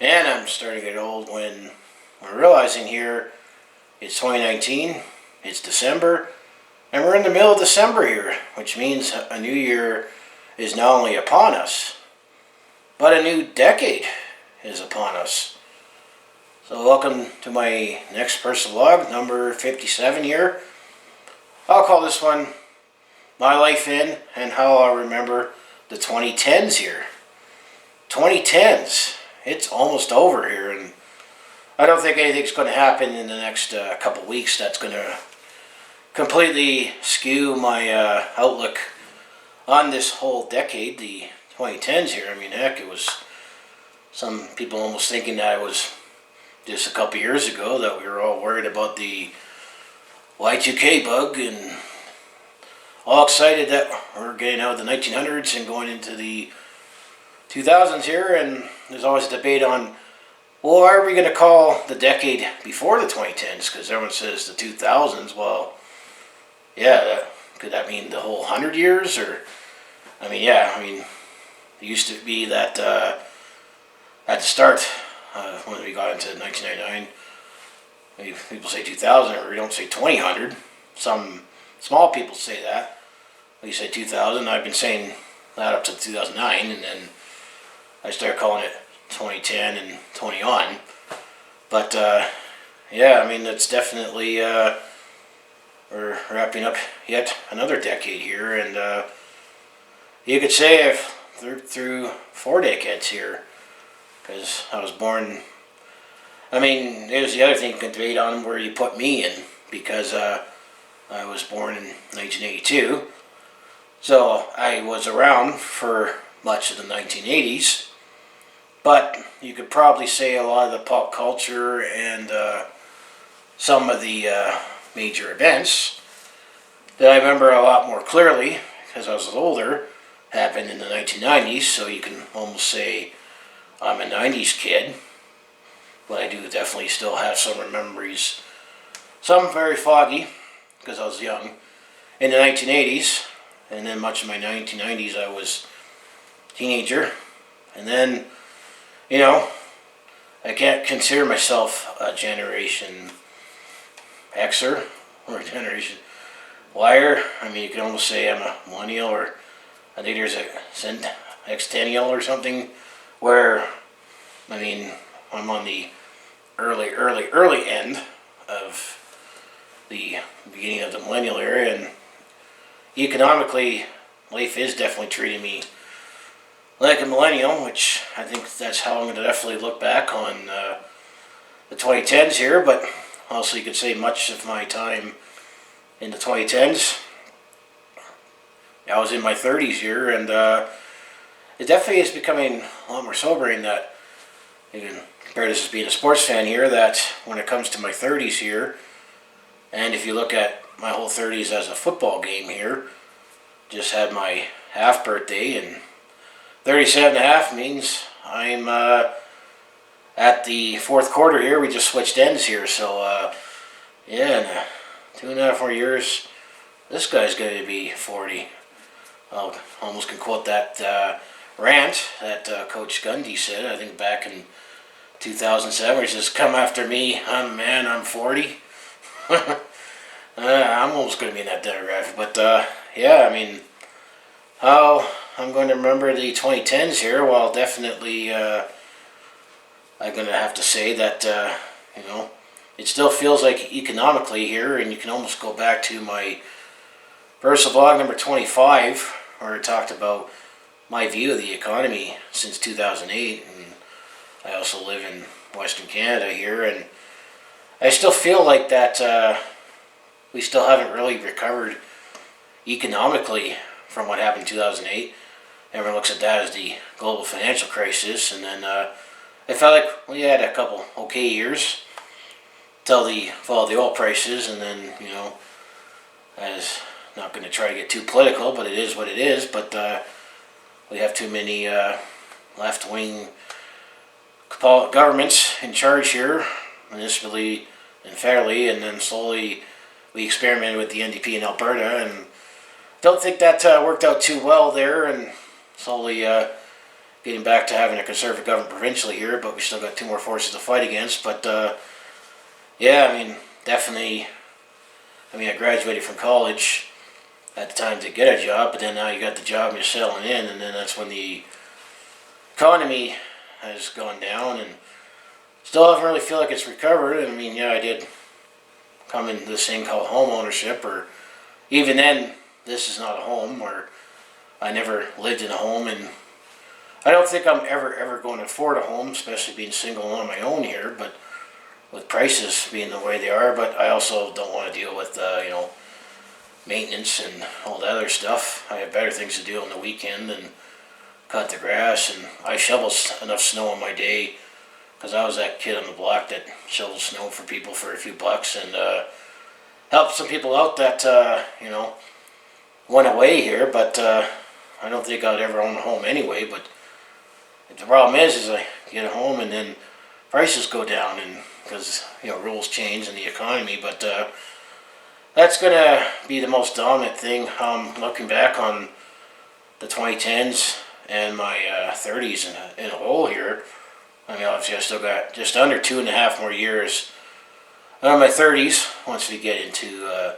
And I'm starting to get old when we're realizing here it's 2019, it's December, and we're in the middle of December here, which means a new year is not only upon us, but a new decade is upon us. So welcome to my next personal vlog, number 57 here. I'll call this one My Life In and How I'll Remember the 2010s here. 2010s, it's almost over here, and I don't think anything's going to happen in the next couple weeks that's going to completely skew my outlook on this whole decade, the 2010s here. I mean, heck, it was some people almost thinking that it was just a couple years ago that we were all worried about the Y2K bug and all excited that we're getting out of the 1900s and going into the 2000s here. And there's always a debate on, well, are we going to call the decade before the 2010s? Because everyone says the 2000s. Well, yeah, could that mean the whole 100 years? Or, it used to be that at the start, when we got into 1999, maybe people say 2000, or we don't say 2000. Some small people say that. We say 2000. I've been saying that up to 2009, and then I started calling it 2010 and 20 on. But it's definitely we're wrapping up yet another decade here, and you could say I've through 4 decades here, because I was born. There's the other thing you can debate on where you put me in, because I was born in 1982, so I was around for much of the 1980s. But you could probably say a lot of the pop culture and some of the major events that I remember a lot more clearly, because I was older, happened in the 1990s, so you can almost say I'm a 90s kid. But I do definitely still have some memories, some very foggy, because I was young, in the 1980s, and then much of my 1990s I was a teenager, and then I can't consider myself a Generation Xer or a Generation Yer. You can almost say I'm a millennial, or I think there's a Xennial or something, where, I'm on the early end of the beginning of the millennial era, and economically, life is definitely treating me like a millennial, which I think that's how I'm going to definitely look back on the 2010s here. But also, you could say much of my time in the 2010s, I was in my 30s here, and it definitely is becoming a lot more sobering that you can compare this as being a sports fan here, that when it comes to my 30s here, and if you look at my whole 30s as a football game here, just had my half birthday, and 37 and a half means I'm at the fourth quarter here. We just switched ends here, so in 2.5 more years, this guy's going to be 40. I almost can quote that rant that Coach Gundy said, I think back in 2007, where he says, "Come after me, I'm 40. I'm almost going to be in that demographic, but how I'm going to remember the 2010s here, well, definitely I'm going to have to say that, it still feels like economically here, and you can almost go back to my personal vlog number 25, where I talked about my view of the economy since 2008, and I also live in Western Canada here, and I still feel like that we still haven't really recovered economically from what happened in 2008. Everyone looks at that as the global financial crisis, and then I felt like we had a couple okay years till the fall of the oil prices, and then, as not going to try to get too political, but it is what it is, but we have too many left-wing governments in charge here, municipally and federally, and then slowly we experimented with the NDP in Alberta, and don't think that worked out too well there, and slowly getting back to having a conservative government provincially here, but we still got 2 more forces to fight against. But yeah, I mean, definitely. I mean, I graduated from college at the time to get a job, but then now you got the job and you're settling in, and then that's when the economy has gone down, and still haven't really feel like it's recovered. I mean, yeah, I did come into this thing called home ownership, or even then, this is not a home, or I never lived in a home, and I don't think I'm ever going to afford a home, especially being single and on my own here, but with prices being the way they are. But I also don't want to deal with, maintenance and all that other stuff. I have better things to do on the weekend than cut the grass, and I shovel enough snow in my day, because I was that kid on the block that shoveled snow for people for a few bucks, and helped some people out that, went away here. But I don't think I'd ever own a home anyway. But the problem is I get a home and then prices go down, and because rules change in the economy. But that's gonna be the most dominant thing. Looking back on the 2010s and my 30s in a whole here. I mean, obviously I still got just under 2.5 more years on my 30s once we get into the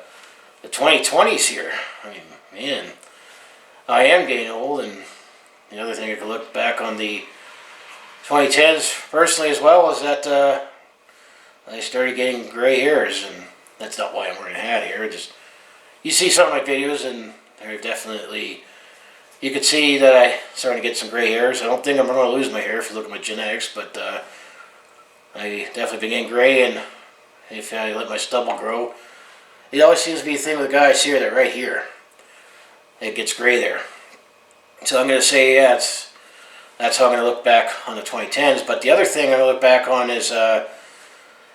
2020s here. I mean, man, I am getting old, and the other thing I could look back on the 2010s personally as well is that I started getting gray hairs, and that's not why I'm wearing a hat here. Just you see some of my videos, and they're definitely, you could see that I starting to get some gray hairs. I don't think I'm going to lose my hair if you look at my genetics, but I definitely been getting gray, and if I let my stubble grow, it always seems to be a thing with the guys here that right here, it gets gray there. So I'm going to say, yeah, that's how I'm going to look back on the 2010s. But the other thing I'm going to look back on is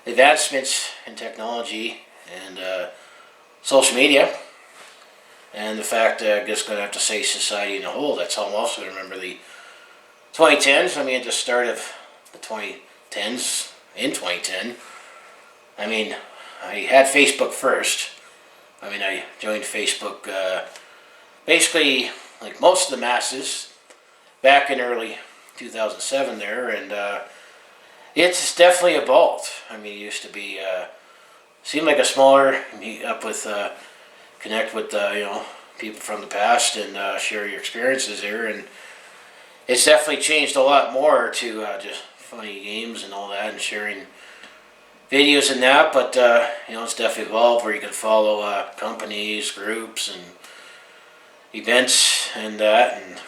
advancements in technology and social media, and the fact that I'm just going to have to say society in a whole. That's how I'm also going to remember the 2010s. I mean, at the start of the 2010s, in 2010, I mean, I had Facebook first. I mean, I joined Facebook basically like most of the masses back in early 2007 there, and it's definitely evolved. I mean, it used to be seemed like a smaller, meet up with connect with people from the past and share your experiences here, and it's definitely changed a lot more to just funny games and all that, and sharing videos and that. But it's definitely evolved where you can follow companies, groups, and events and that, and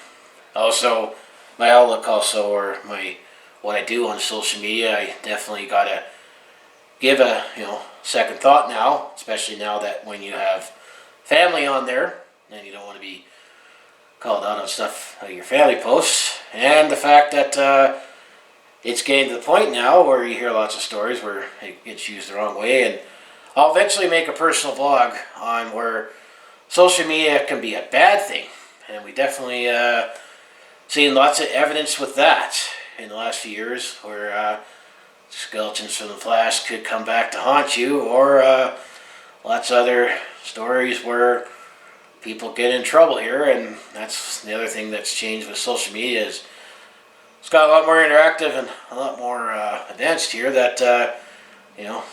also my outlook also, or my what I do on social media. I definitely gotta give a second thought now, especially now that when you have family on there, and you don't want to be called out on stuff like your family posts, and the fact that it's getting to the point now where you hear lots of stories where it gets used the wrong way. And I'll eventually make a personal vlog on where social media can be a bad thing, and we definitely seen lots of evidence with that in the last few years, where skeletons from the past could come back to haunt you, or lots of other stories where people get in trouble here. And that's the other thing that's changed with social media, is it's got a lot more interactive and a lot more advanced here. That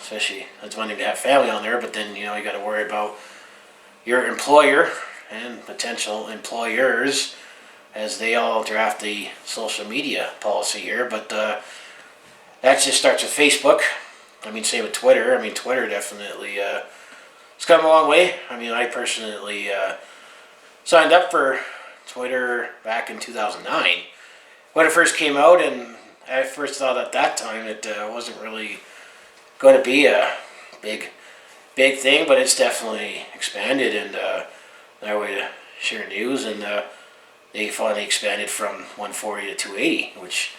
especially that's one thing to have family on there, but then you got to worry about your employer and potential employers as they all draft the social media policy here. But that just starts with Facebook. I mean, same with Twitter. I mean, Twitter definitely it's come a long way. I mean, I personally signed up for Twitter back in 2009 when it first came out, and I first thought at that time it wasn't really going to be a big thing, but it's definitely expanded, and their way to share news, and they finally expanded from 140 to 280, which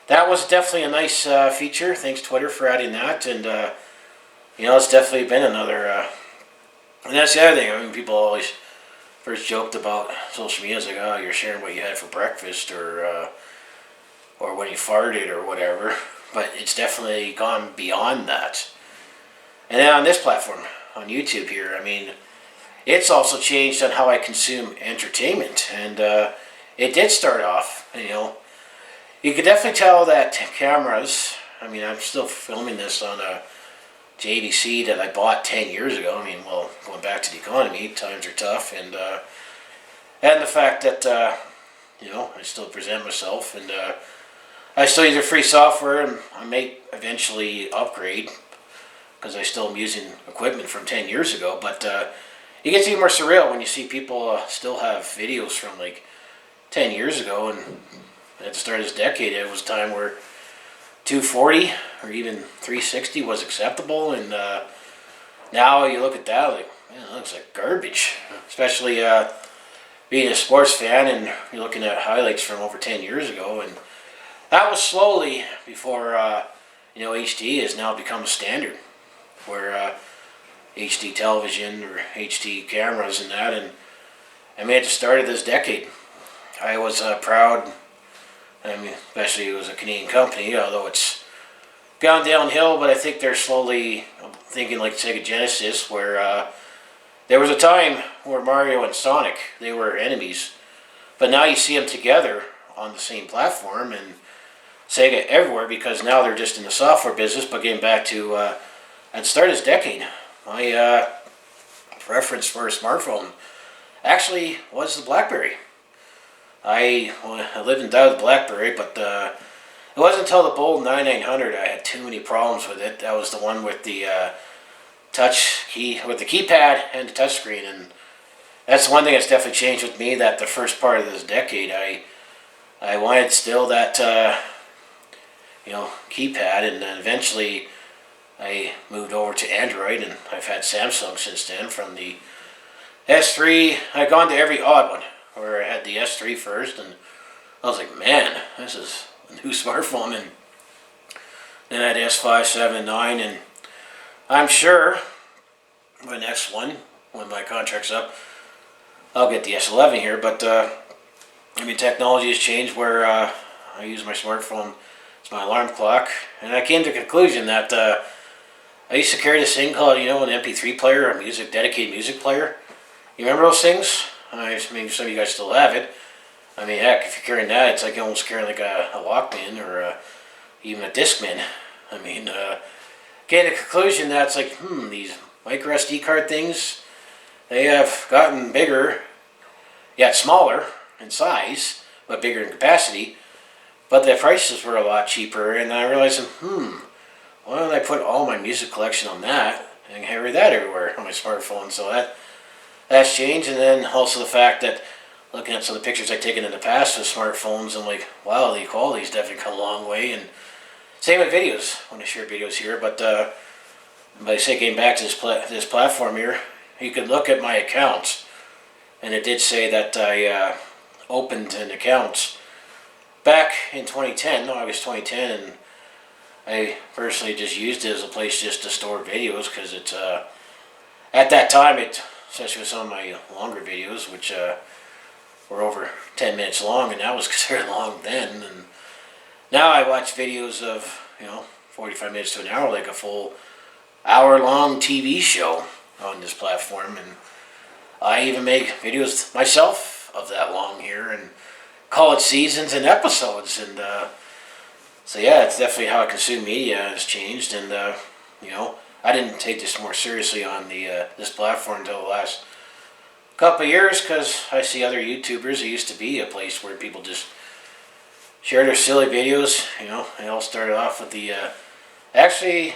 that was definitely a nice feature. Thanks Twitter for adding that, and it's definitely been another. And that's the other thing. I mean, people always first joked about social media as like, oh, you're sharing what you had for breakfast, or when you farted or whatever. But it's definitely gone beyond that. And then on this platform, on YouTube here, I mean, it's also changed on how I consume entertainment. And it did start off, You could definitely tell that cameras. I mean, I'm still filming this on a JVC that I bought 10 years ago. I mean, well, going back to the economy, times are tough, and the fact that I still present myself, and I still use their free software, and I may eventually upgrade because I still am using equipment from 10 years ago. But it gets even more surreal when you see people still have videos from like 10 years ago, and at the start of this decade, it was a time where 240 or even 360 was acceptable, and now you look at that like, man, it looks like garbage. Especially being a sports fan, and you're looking at highlights from over 10 years ago, and that was slowly before HD has now become a standard, where HD television or HD cameras and that, and I mean, at the start of this decade, I was proud. I mean, especially it was a Canadian company, although it's gone downhill, but I think they're slowly thinking like Sega Genesis, where there was a time where Mario and Sonic, they were enemies, but now you see them together on the same platform, and Sega everywhere, because now they're just in the software business. But getting back to at the start of this decade, my preference for a smartphone actually was the BlackBerry. I lived and died with BlackBerry, but it wasn't until the Bold 9900 I had too many problems with it. That was the one with the touch key, with the keypad and the touchscreen, and that's the one thing that's definitely changed with me. That the first part of this decade, I wanted still that keypad, and then eventually I moved over to Android, and I've had Samsung since then. From the S3, I've gone to every odd one, where I had the S3 first, and I was like, man, this is a new smartphone, and then I had S5, 7, 9, and I'm sure my next one, when my contract's up, I'll get the S11 here. But I mean, technology has changed, where I use my smartphone as my alarm clock, and I came to the conclusion that I used to carry this thing called, an MP3 player, a dedicated music player. You remember those things? Maybe some of you guys still have it. I mean, heck, if you're carrying that, it's like almost carrying like a Walkman, or even a Discman. I mean, getting to the conclusion that it's like, these micro SD card things, they have gotten bigger, yet smaller in size, but bigger in capacity. But the prices were a lot cheaper, and I realized, why don't I put all my music collection on that and carry that everywhere on my smartphone? So that's changed. And then also the fact that looking at some of the pictures I've taken in the past with smartphones, I'm like, wow, the quality's definitely come a long way. And same with videos, when I share videos here. But I say, getting back to this platform here, you could look at my accounts, and it did say that I opened an account back in 2010, August 2010, and I personally just used it as a place just to store videos, because it's at that time, especially with some of my longer videos, which were over 10 minutes long, and that was considered long then. And now I watch videos of 45 minutes to an hour, like a full hour-long TV show on this platform, and I even make videos myself of that long here, and call it seasons and episodes. And so yeah, it's definitely how I consume media has changed. And I didn't take this more seriously on this platform until the last couple of years, because I see other YouTubers. It used to be a place where people just share their silly videos. It all started off with the actually,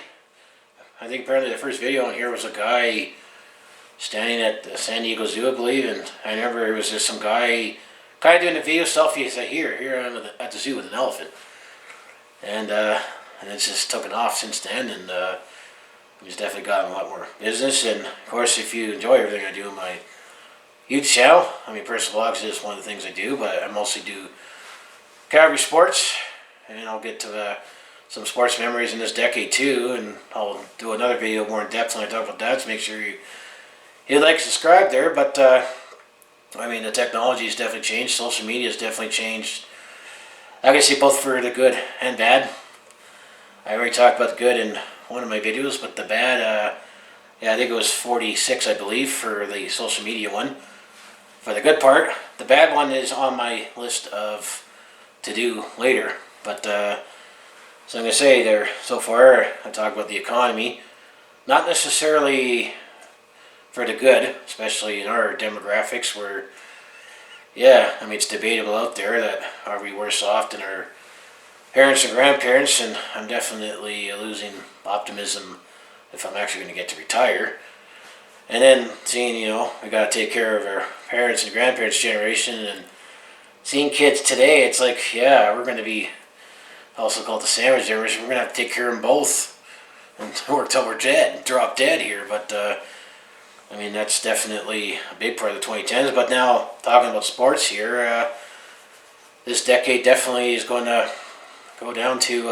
I think apparently the first video on here was a guy standing at the San Diego Zoo, I believe, and I remember it was just some guy kind of doing a video selfie. He said, here I'm at the zoo with an elephant. And it's just taken off since then, and it's definitely gotten a lot more business. And of course, if you enjoy everything I do on my YouTube channel, I mean, personal vlogs is one of the things I do, but I mostly do Calgary sports, and I'll get to some sports memories in this decade too, and I'll do another video more in depth when I talk about that, so make sure you like, subscribe there. But I mean, the technology has definitely changed. Social media has definitely changed. I can see both for the good and bad. I already talked about the good in one of my videos, but the bad, I think it was 46, I believe, for the social media one. For the good part, the bad one is on my list of to do later. But so I'm going to say there, so far I talk about the economy, not necessarily for the good, especially in our demographics where, yeah, I mean, it's debatable out there that are we worse off than our parents and grandparents, and I'm definitely losing optimism if I'm actually going to get to retire. And then seeing, we got to take care of our parents and grandparents' generation, and seeing kids today, it's like, yeah, we're going to be also called the sandwich generation. We're going to have to take care of them both and work till we're dead, drop dead here. But I mean, that's definitely a big part of the 2010s. But now, talking about sports here, this decade definitely is going to go down to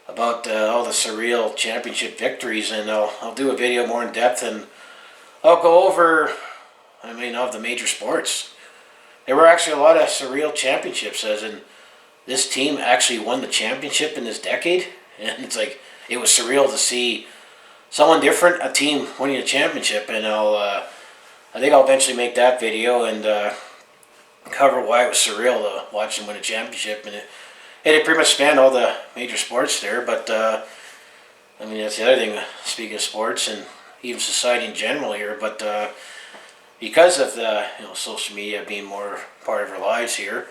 about all the surreal championship victories, and I'll do a video more in depth, and I'll go over, of the major sports. There were actually a lot of surreal championships, as in this team actually won the championship in this decade, and it's like it was surreal to see someone different, a team winning a championship, and I think I'll eventually make that video and cover why it was surreal to watch them win a championship, and it pretty much spanned all the major sports there. But that's the other thing. Speaking of sports and even society in general here, but because of the social media being more part of our lives here,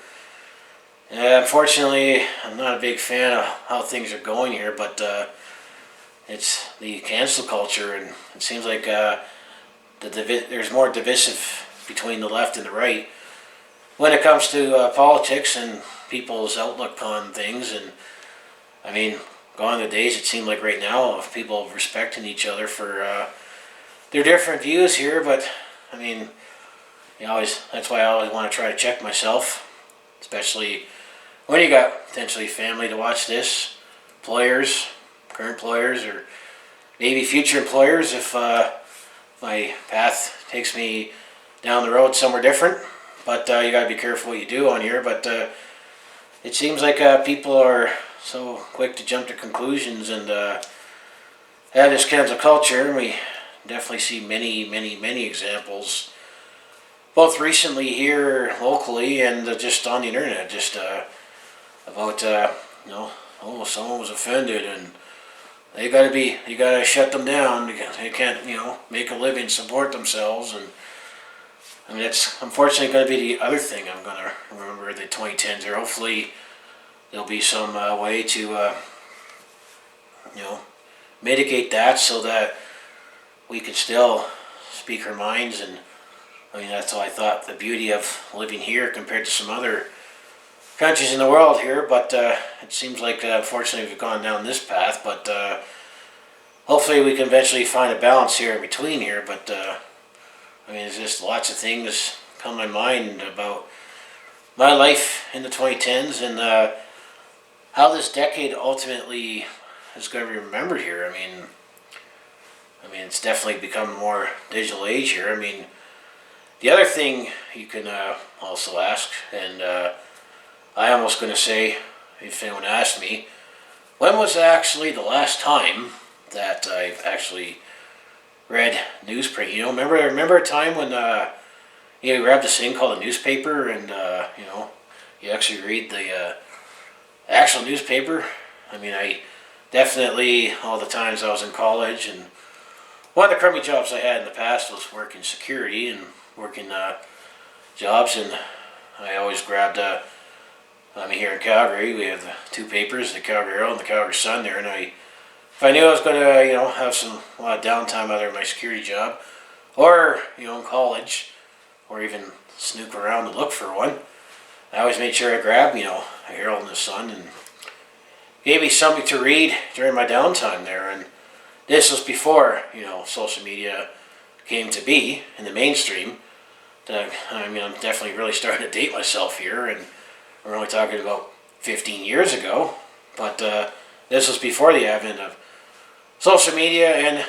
unfortunately, I'm not a big fan of how things are going here. But it's the cancel culture, and it seems like there's more divisive between the left and the right when it comes to politics and people's outlook on things. And I mean, gone are the days, it seemed like right now, of people respecting each other for their different views here. But I mean, that's why I always want to try to check myself, especially when you got potentially family to watch this, employers, current employers, or maybe future employers if my path takes me down the road somewhere different. But you got to be careful what you do on here. But it seems like people are so quick to jump to conclusions and have this cancel culture. And we definitely see many, many, many examples, both recently here locally and just on the internet, just about someone was offended and you gotta shut them down because they can't make a living, support themselves. And I mean, that's unfortunately going to be the other thing I'm going to remember the 2010s there. Hopefully there'll be some way to mitigate that so that we can still speak our minds. And I mean, that's all I thought the beauty of living here compared to some other countries in the world here. But it seems like unfortunately we've gone down this path. But hopefully we can eventually find a balance here in between here. But there's just lots of things come to my mind about my life in the 2010s and how this decade ultimately is going to be remembered here. I mean, it's definitely become a more digital age here. I mean, the other thing you can also ask, and I almost going to say, if anyone asked me, when was actually the last time that I've actually read newsprint? Remember a time when you grabbed this thing called a newspaper and you actually read the actual newspaper. I mean, I definitely, all the times I was in college, and one of the crummy jobs I had in the past was working security and working jobs, and I always grabbed here in Calgary we have the two papers, the Calgary Herald and the Calgary Sun there, and if I knew I was going to, have a lot of downtime either in my security job or, in college, or even snoop around to look for one, I always made sure I grabbed, a Herald and the Sun, and gave me something to read during my downtime there. And this was before, social media came to be in the mainstream. I'm definitely really starting to date myself here, and we're only talking about 15 years ago, but this was before the advent of social media and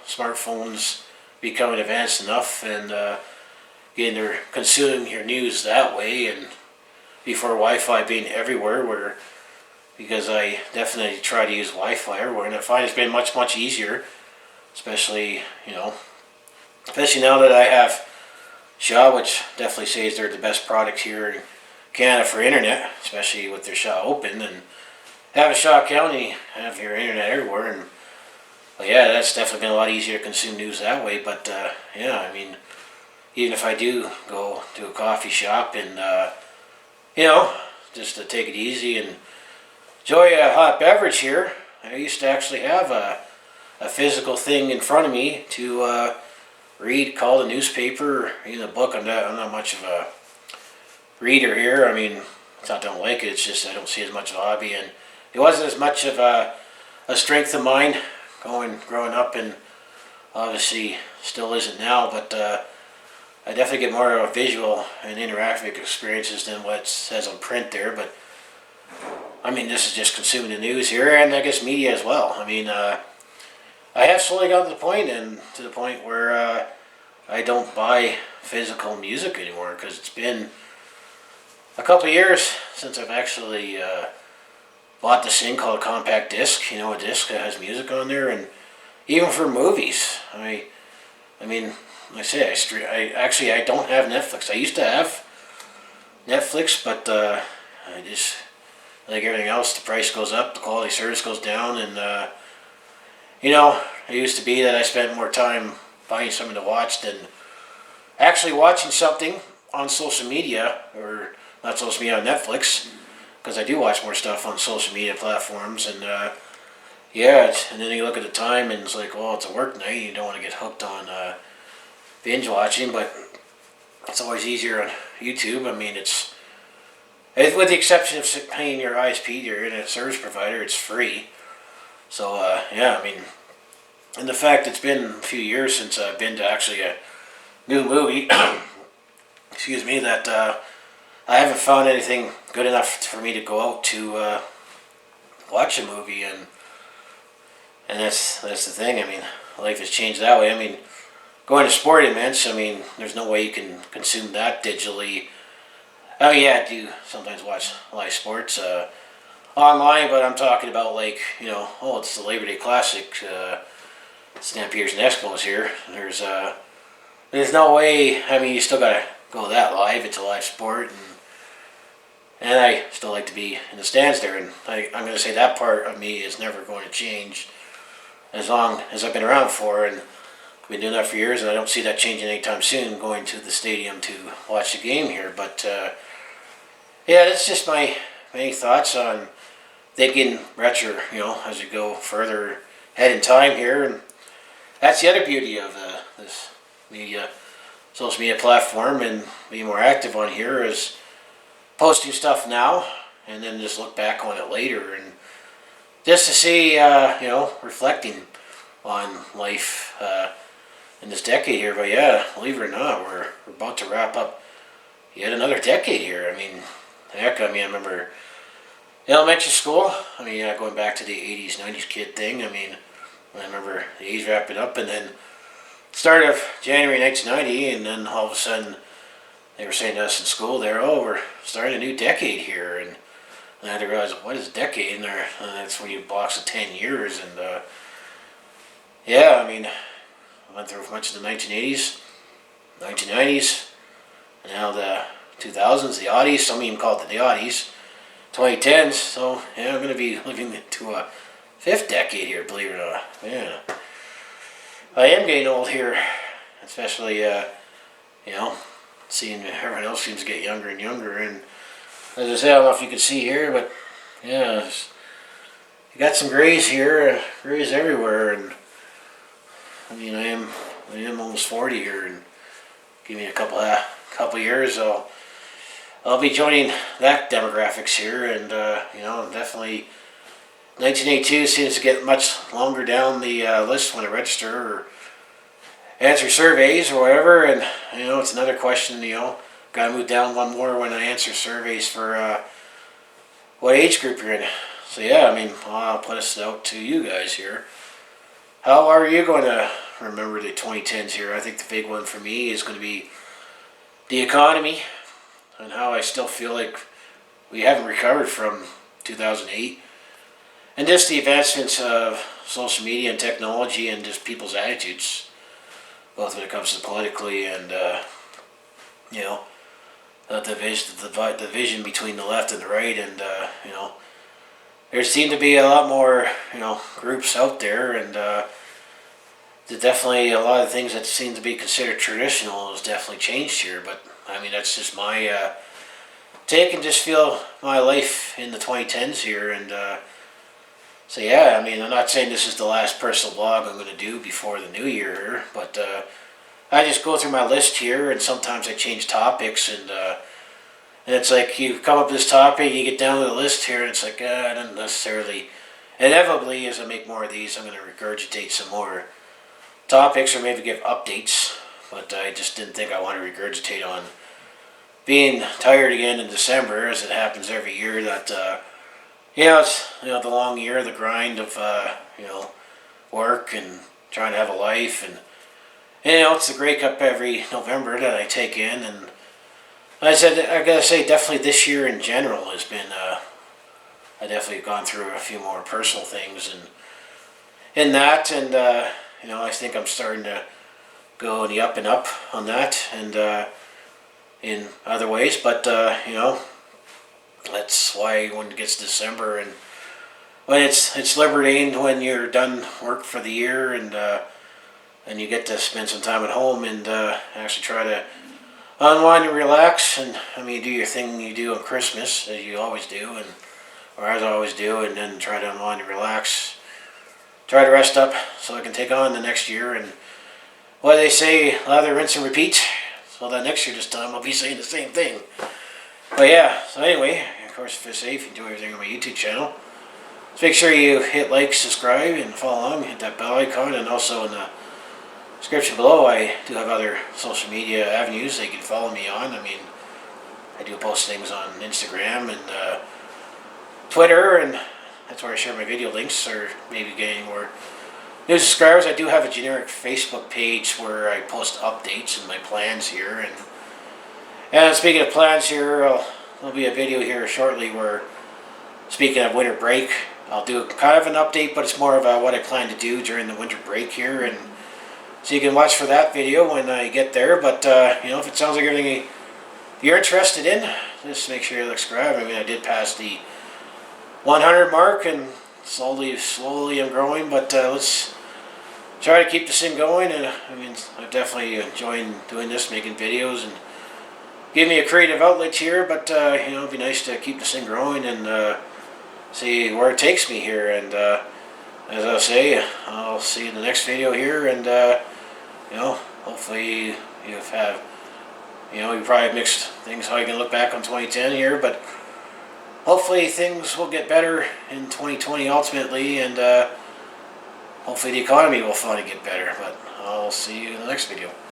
smartphones becoming advanced enough and getting to consuming your news that way, and before Wi-Fi being everywhere, because I definitely try to use Wi-Fi everywhere, and I find it's been much, much easier, especially now that I have Shaw, which definitely says they're the best product here in Canada for internet, especially with their Shaw open, and having Shaw County have your internet everywhere. And well, yeah, that's definitely been a lot easier to consume news that way. But yeah, I mean, even if I do go to a coffee shop and you know, just to take it easy and enjoy a hot beverage here, I used to actually have a physical thing in front of me to read, call the newspaper, or even a book. I'm not much of a reader here. I mean, it's not that I don't like it, it's just I don't see as much of a hobby, and it wasn't as much of a strength of mine growing up, and obviously still isn't now, but I definitely get more of a visual and interactive experiences than what says on print there. But I mean, this is just consuming the news here, and I guess media as well. I mean, I have slowly gotten to the point where I don't buy physical music anymore, because it's been a couple of years since I've actually bought this thing called a compact disc. You know, a disc that has music on there, and even for movies. I mean, like I say, I don't have Netflix. I used to have Netflix, but I just, like everything else, the price goes up, the quality of service goes down, and you know, it used to be that I spent more time finding something to watch than actually watching something on social media, or not social media, on Netflix, because I do watch more stuff on social media platforms. And yeah, and then you look at the time and it's like, well, it's a work night, you don't want to get hooked on binge watching, but it's always easier on YouTube. I mean, it's with the exception of paying your ISP, your internet service provider, it's free. So yeah, I mean, and the fact it's been a few years since I've been to actually a new movie, excuse me, that I haven't found anything good enough for me to go out to watch a movie, and that's the thing. I mean, life has changed that way. I mean, going to sporting events, I mean, there's no way you can consume that digitally. Oh yeah, I do sometimes watch live sports online, but I'm talking about, like, you know, oh, it's the Labor Day Classic, Stampeders and Eskimos here. There's no way. I mean, you still gotta go that live. It's a live sport, and I still like to be in the stands there. And I'm going to say that part of me is never going to change as long as I've been around for, and I've been doing that for years, and I don't see that changing anytime soon, going to the stadium to watch the game here. But yeah, that's just my main thoughts on thinking retro, you know, as we go further ahead in time here. And that's the other beauty of this media, social media platform, and being more active on here, is posting stuff now and then just look back on it later, and just to see, you know, reflecting on life in this decade here. But yeah, believe it or not, we're about to wrap up yet another decade here. I mean, heck, I remember elementary school. I mean, going back to the 80s, 90s kid thing. I mean, I remember the 80s wrapping up, and then start of January 1990, and then all of a sudden they were saying to us in school there, oh, we're starting a new decade here, and I had to realize, what is a decade? And that's when you blocks of 10 years, and yeah, I mean, I went through much of the 1980s, 1990s, and now the 2000s, the aughties. Some even call it the aughties, 2010's. So yeah, I'm going to be living into a fifth decade here, believe it or not. Yeah, I am getting old here, especially you know, seeing everyone else seems to get younger and younger. And as I say, I don't know if you can see here, but yeah, you got some grays here, grays everywhere. And I mean, I am almost 40 here, and give me a couple years, I'll be joining that demographics here. And you know, definitely 1982 seems to get much longer down the list when I register or answer surveys or whatever. And you know, it's another question, you know, gotta move down one more when I answer surveys for what age group you're in. So yeah, I mean, I'll put this out to you guys here. How are you going to remember the 2010s here? I think the big one for me is going to be the economy, and how I still feel like we haven't recovered from 2008. And just the advancements of social media and technology, and just people's attitudes, both when it comes to politically and, you know, division between the left and the right, and there seem to be a lot more groups out there, and there's definitely a lot of things that seem to be considered traditional has definitely changed here. But I mean, that's just my take, and just feel my life in the 2010s here, and so yeah, I mean, I'm not saying this is the last personal vlog I'm going to do before the new year, but I just go through my list here, and sometimes I change topics, and it's like you come up with this topic, you get down to the list here, and it's like I don't necessarily. Inevitably, as I make more of these, I'm going to regurgitate some more topics or maybe give updates, but I just didn't think I want to regurgitate on being tired again in December, as it happens every year. That it's the long year, the grind of work and trying to have a life, and it's the Grey Cup every November that I take in, and I said I gotta say definitely this year in general has been I definitely have gone through a few more personal things and in that, and I think I'm starting to go in the up and up on that, and in other ways, but that's why when it gets December and when it's liberating when you're done work for the year, and you get to spend some time at home and actually try to unwind and relax, and I mean do your thing you do on Christmas as you always do, or as I always do, and then try to unwind and relax, try to rest up so I can take on the next year, and what they say, lather, rinse, and repeat. So that next year this time I'll be saying the same thing. But yeah, so anyway, of course, if you're safe, enjoy everything on my YouTube channel. So make sure you hit like, subscribe, and follow along, hit that bell icon, and also in the description below I do have other social media avenues that you can follow me on. I mean, I do post things on Instagram and Twitter, and that's where I share my video links, or maybe getting more new subscribers. I do have a generic Facebook page where I post updates and my plans here, and speaking of plans here, there'll be a video here shortly where, speaking of winter break, I'll do kind of an update, but it's more of what I plan to do during the winter break here, and so you can watch for that video when I get there. But if it sounds like everything you're interested in, just make sure you subscribe. I mean, I did pass the 100 mark, and slowly I'm growing, but let's try to keep this thing going. And I mean, I'm definitely enjoying doing this, making videos, and give me a creative outlet here. But it'd be nice to keep this thing growing and see where it takes me here. And as I say, I'll see you in the next video here, and hopefully you have you probably have mixed things how you can look back on 2010 here, but hopefully things will get better in 2020 ultimately, and hopefully the economy will finally get better. But I'll see you in the next video.